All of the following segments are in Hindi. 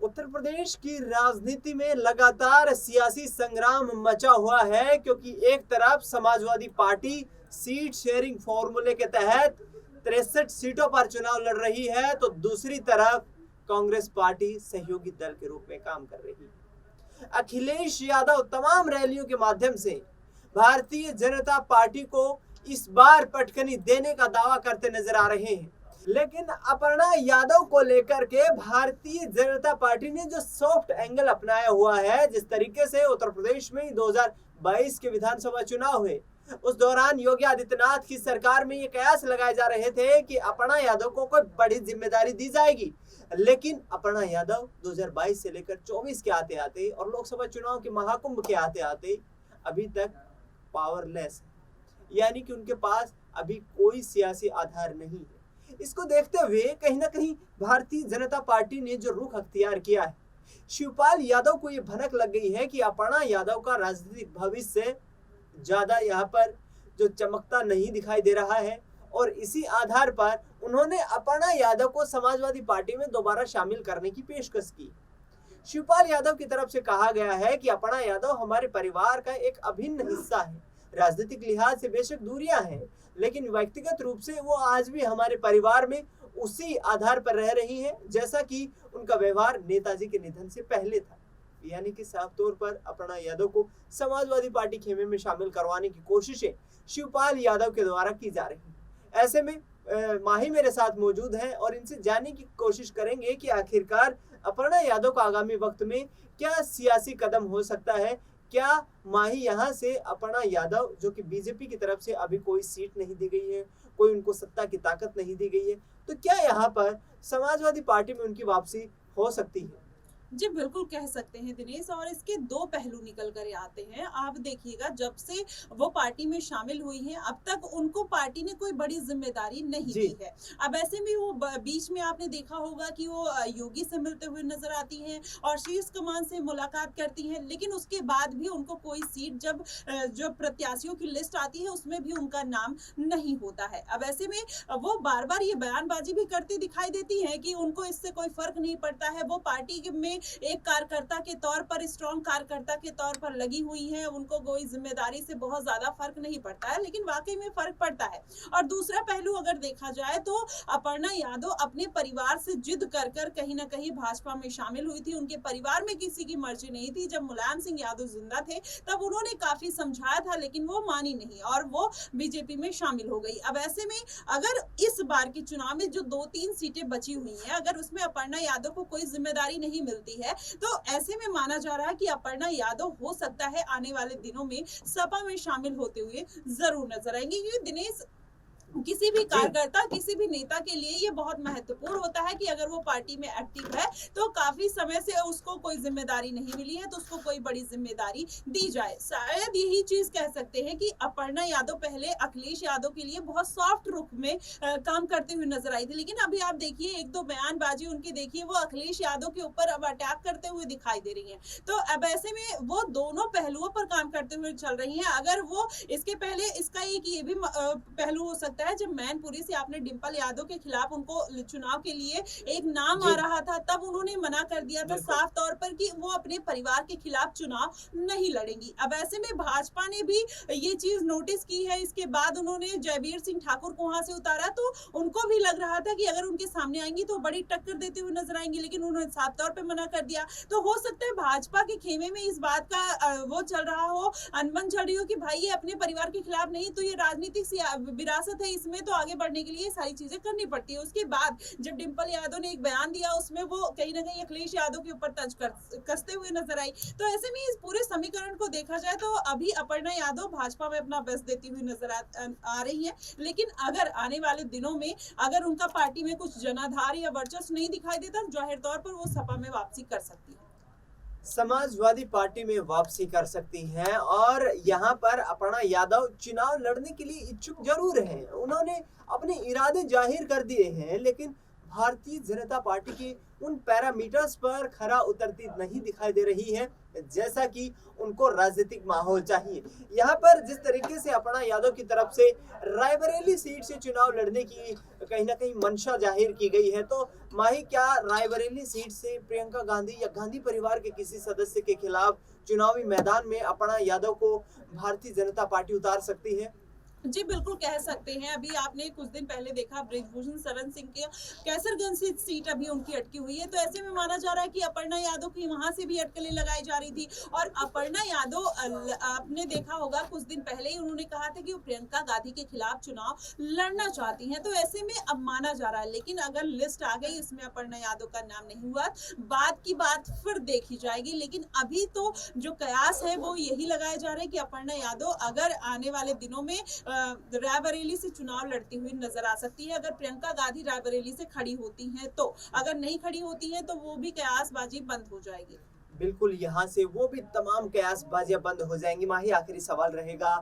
उत्तर प्रदेश की राजनीति में लगातार सियासी संग्राम मचा हुआ है, क्योंकि एक तरफ समाजवादी पार्टी सीट शेयरिंग फॉर्मूले के तहत 63 सीटों पर चुनाव लड़ रही है, तो दूसरी तरफ कांग्रेस पार्टी सहयोगी दल के रूप में काम कर रही है। अखिलेश यादव तमाम रैलियों के माध्यम से भारतीय जनता पार्टी को इस बार पटकनी देने का दावा करते नजर आ रहे हैं, लेकिन अपर्णा यादव को लेकर के भारतीय जनता पार्टी ने जो सॉफ्ट एंगल अपनाया हुआ है, जिस तरीके से उत्तर प्रदेश में 2022 के विधानसभा चुनाव हुए, उस दौरान योगी आदित्यनाथ की सरकार में ये कयास लगाए जा रहे थे कि अपर्णा यादव को कोई बड़ी जिम्मेदारी दी जाएगी, लेकिन अपर्णा यादव 2022 से लेकर 24 के आते आते और लोकसभा चुनाव के महाकुंभ के आते आते अभी तक पावरलेस है, यानी कि उनके पास अभी कोई सियासी आधार नहीं है। इसको देखते हुए कहीं ना कहीं भारतीय जनता पार्टी ने जो रुख अख्तियार किया है, शिवपाल यादव को ये भनक लग गई है कि अपर्णा यादव का राजनीतिक भविष्य ज्यादा यहाँ पर जो चमकता नहीं दिखाई दे रहा है, और इसी आधार पर उन्होंने अपर्णा यादव को समाजवादी पार्टी में दोबारा शामिल करने की पेशकश की। शिवपाल यादव की तरफ से कहा गया है कि अपर्णा यादव हमारे परिवार का एक अभिन्न हिस्सा है। राजनीतिक लिहाज से बेशक दूरियां हैं, लेकिन व्यक्तिगत रूप से वो आज भी हमारे परिवार में उसी आधार पर रह रही हैं जैसा कि उनका व्यवहार नेताजी के निधन से पहले था। यानी कि साफ तौर पर अपर्णा यादव को समाजवादी पार्टी खेमे में शामिल करवाने की कोशिशें शिवपाल यादव के द्वारा की जा रही हैं। ऐसे में माही मेरे साथ मौजूद हैं और इनसे जानने की कोशिश करेंगे कि आखिरकार अपर्णा यादव का आगामी वक्त में क्या सियासी कदम हो सकता है। क्या माही यहाँ से अपर्णा यादव, जो कि बीजेपी की तरफ से अभी कोई सीट नहीं दी गई है, कोई उनको सत्ता की ताकत नहीं दी गई है, तो क्या यहाँ पर समाजवादी पार्टी में उनकी वापसी हो सकती है? जी बिल्कुल कह सकते हैं दिनेश, और इसके दो पहलू निकल कर आते हैं। आप देखिएगा, जब से वो पार्टी में शामिल हुई हैं अब तक उनको पार्टी ने कोई बड़ी जिम्मेदारी नहीं दी है। अब ऐसे में वो बीच में आपने देखा होगा कि वो योगी से मिलते हुए नजर आती हैं और शीर्ष कमान से मुलाकात करती हैं, लेकिन उसके बाद भी उनको कोई सीट जब जो प्रत्याशियों की लिस्ट आती है उसमें भी उनका नाम नहीं होता है। अब ऐसे में वो बार बार ये बयानबाजी भी करती दिखाई देती है कि उनको इससे कोई फर्क नहीं पड़ता है, वो पार्टी में एक कार्यकर्ता के तौर पर, स्ट्रॉन्ग कार्यकर्ता के तौर पर लगी हुई है, उनको कोई जिम्मेदारी से बहुत ज्यादा फर्क नहीं पड़ता है, लेकिन वाकई में फर्क पड़ता है। और दूसरा पहलू अगर देखा जाए तो अपर्णा यादव अपने परिवार से जिद कर कर कहीं ना कहीं भाजपा में शामिल हुई थी। उनके परिवार में किसी की मर्जी नहीं थी। जब मुलायम सिंह यादव जिंदा थे तब उन्होंने काफी समझाया था, लेकिन वो मानी नहीं और वो बीजेपी में शामिल हो गई। अब ऐसे में अगर इस बार के चुनाव में जो 2-3 सीटें बची हुई हैं, अगर उसमें अपर्णा यादव को कोई जिम्मेदारी नहीं मिलती है, तो ऐसे में माना जा रहा है कि अपर्णा यादव हो सकता है आने वाले दिनों में सपा में शामिल होते हुए जरूर नजर आएंगे। क्योंकि दिनेश, किसी भी कार्यकर्ता, किसी भी नेता के लिए ये बहुत महत्वपूर्ण होता है कि अगर वो पार्टी में एक्टिव है तो काफी समय से उसको कोई जिम्मेदारी नहीं मिली है तो उसको कोई बड़ी जिम्मेदारी दी जाए। शायद यही चीज कह सकते हैं कि अपर्णा यादव पहले अखिलेश यादव के लिए बहुत सॉफ्ट रुख में काम करते हुए नजर आई थी, लेकिन अभी आप देखिए एक दो बयानबाजी उनकी देखिए, वो अखिलेश यादव के ऊपर अब अटैक करते हुए दिखाई दे रही है। तो अब ऐसे में वो दोनों पहलुओं पर काम करते हुए चल रही है। अगर वो इसके पहले इसका एक ये भी पहलू हो सकता है, जब मैनपुरी से आपने डिंपल यादव के खिलाफ उनको चुनाव के लिए एक नाम आ रहा था, तब उन्होंने मना कर दिया था साफ तौर पर कि वो अपने परिवार के खिलाफ चुनाव नहीं लड़ेंगी। अब ऐसे में भाजपा ने भी ये चीज नोटिस की है। इसके बाद उन्होंने जयवीर सिंह ठाकुर को वहां से उतारा, तो उनको भी लग रहा था कि अगर उनके सामने आएंगी तो बड़ी टक्कर देते हुए नजर आएंगी, लेकिन उन्होंने साफ तौर पर मना कर दिया। तो हो सकता है भाजपा के खेमे में इस बात का वो चल रहा हो, अनबन चल रही हो कि भाई ये अपने परिवार के खिलाफ नहीं, तो ये राजनीतिक विरासत है, इसमें तो आगे बढ़ने के लिए सारी चीजें करनी पड़ती है। उसके बाद जब डिंपल यादव ने एक बयान दिया, उसमें वो कहीं ना कहीं अखिलेश यादव के ऊपर तंज कसते हुए नजर आई। तो ऐसे में इस पूरे समीकरण को देखा जाए तो अभी अपर्णा यादव भाजपा में अपना बेस्ट देती हुई नजर आ रही है, लेकिन अगर आने वाले दिनों में अगर उनका पार्टी में कुछ जनाधार या वर्चस्व नहीं दिखाई देता, जाहिर तौर पर वो सपा में वापसी कर सकती है, समाजवादी पार्टी में वापसी कर सकती हैं। और यहाँ पर अपर्णा यादव चुनाव लड़ने के लिए इच्छुक जरूर हैं, उन्होंने अपने इरादे जाहिर कर दिए हैं, लेकिन भारतीय जनता पार्टी के उन पैरामीटर्स पर खरा उतरती नहीं दिखाई दे रही है जैसा कि उनको राजनीतिक माहौल चाहिए। यहाँ पर जिस तरीके से अपर्णा यादव की तरफ से रायबरेली सीट से चुनाव लड़ने की कहीं ना कहीं मंशा जाहिर की गई है, तो माही क्या रायबरेली सीट से प्रियंका गांधी या गांधी परिवार के किसी सदस्य के खिलाफ चुनावी मैदान में अपर्णा यादव को भारतीय जनता पार्टी उतार सकती है? जी बिल्कुल कह सकते हैं। अभी आपने कुछ दिन पहले देखा ब्रिजभूषण शरण सिंह के कैसरगंज से सीट अभी उनकी अटकी हुई है, तो ऐसे में माना जा रहा है कि अपर्णा यादव की वहां से भी अटकलें लगाई जा रही थी। और अपर्णा यादव आपने देखा होगा कुछ दिन पहले ही उन्होंने कहा था कि वो प्रियंका गांधी के खिलाफ चुनाव लड़ना चाहती हैं, तो ऐसे में अब माना जा रहा है। लेकिन अगर लिस्ट आ गई इसमें अपर्णा यादव का नाम नहीं हुआ, बाद की बात फिर देखी जाएगी। लेकिन अभी तो जो कयास है वो यही लगाया जा रहा है कि अपर्णा यादव अगर आने वाले दिनों में रायबरेली से चुनाव लड़ती हुई नजर आ सकती है। अगर प्रियंका गांधी रायबरेली से खड़ी होती हैं तो, अगर नहीं खड़ी होती हैं तो वो भी कयासबाजी बंद हो जाएगी। बिल्कुल, यहाँ से वो भी तमाम कयासबाजियां बंद हो जाएंगी। माही, आखिरी सवाल रहेगा,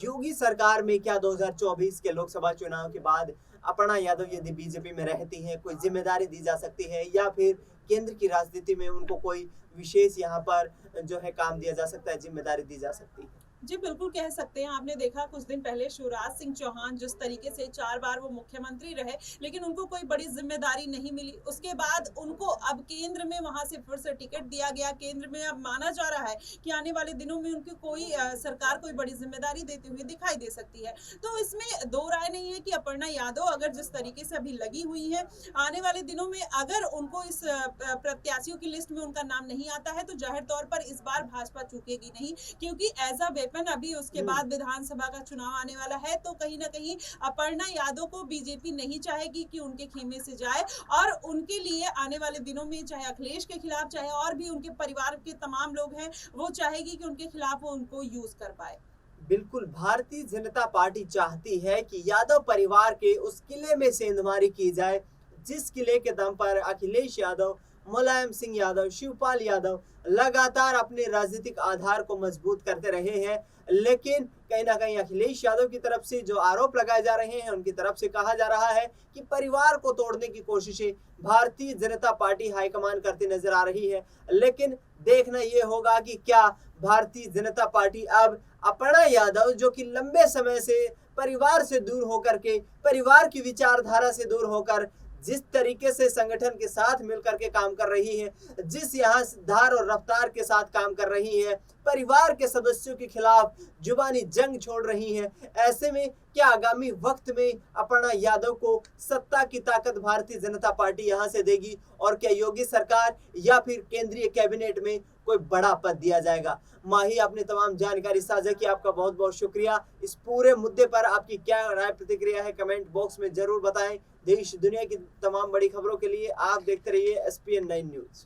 योगी सरकार में क्या 2024 के लोकसभा चुनाव के बाद अपर्णा यादव यदि बीजेपी में रहती हैं, कोई जिम्मेदारी दी जा सकती है या फिर केंद्र की राजनीति में उनको कोई विशेष यहाँ पर जो है काम दिया जा सकता है, जिम्मेदारी दी जा सकती है? जी बिल्कुल कह सकते हैं। आपने देखा कुछ दिन पहले शिवराज सिंह चौहान जिस तरीके से 4 बार वो मुख्यमंत्री रहे लेकिन उनको कोई बड़ी जिम्मेदारी नहीं मिली, उसके बाद उनको अब केंद्र में वहां से फिर से टिकट दिया गया। केंद्र में अब माना जा रहा है कि आने वाले दिनों में उनकी कोई सरकार कोई बड़ी जिम्मेदारी देती हुई दिखाई दे सकती है। तो इसमें दो राय नहीं है कि अपर्णा यादव अगर जिस तरीके से अभी लगी हुई है, आने वाले दिनों में अगर उनको इस प्रत्याशियों की लिस्ट में उनका नाम नहीं आता है तो जाहिर तौर पर इस बार भाजपा चूकेगी नहीं, क्योंकि एज अ अभी उसके बाद विधानसभा का चुनाव आने वाला है। तो कहीं ना कहीं अपर्णा यादव को बीजेपी नहीं चाहेगी कि उनके खेमे से जाए, और उनके लिए आने वाले दिनों में चाहे अखिलेश के खिलाफ चाहे और भी उनके परिवार के तमाम लोग हैं, वो चाहेगी कि उनके खिलाफ वो उनको यूज कर पाए। बिल्कुल, भारतीय जनता पार्टी चाहती है कि यादव परिवार के उस किले में सेंधमारी की जाए जिस किले के दम पर अखिलेश यादव, मुलायम सिंह यादव, शिवपाल यादव लगातार अपने राजनीतिक आधार को मजबूत करते रहे हैं। लेकिन कहीं ना कहीं अखिलेश यादव की तरफ से जो आरोप लगाए जा रहे हैं, उनकी तरफ से कहा जा रहा है कि परिवार को तोड़ने की कोशिशें भारतीय जनता पार्टी हाईकमान करती नजर आ रही है। लेकिन देखना यह होगा कि क्या भारतीय जनता पार्टी अब अपर्णा यादव, जो कि लंबे समय से परिवार से दूर होकर के, परिवार की विचारधारा से दूर होकर जिस तरीके से संगठन के साथ मिलकर के काम कर रही है, जिस यहाँ धार और रफ्तार के साथ काम कर रही है, परिवार के सदस्यों के खिलाफ जुबानी जंग छोड़ रही है, ऐसे में क्या आगामी वक्त में अपर्णा यादव को सत्ता की ताकत भारतीय जनता पार्टी यहाँ से देगी, और क्या योगी सरकार या फिर केंद्रीय कैबिनेट में कोई बड़ा पद दिया जाएगा? माही, आपने तमाम जानकारी साझा की, आपका बहुत बहुत शुक्रिया। इस पूरे मुद्दे पर आपकी क्या राय प्रतिक्रिया है कमेंट बॉक्स में जरूर बताएं। देश दुनिया की तमाम बड़ी खबरों के लिए आप देखते रहिए SPN 9 न्यूज।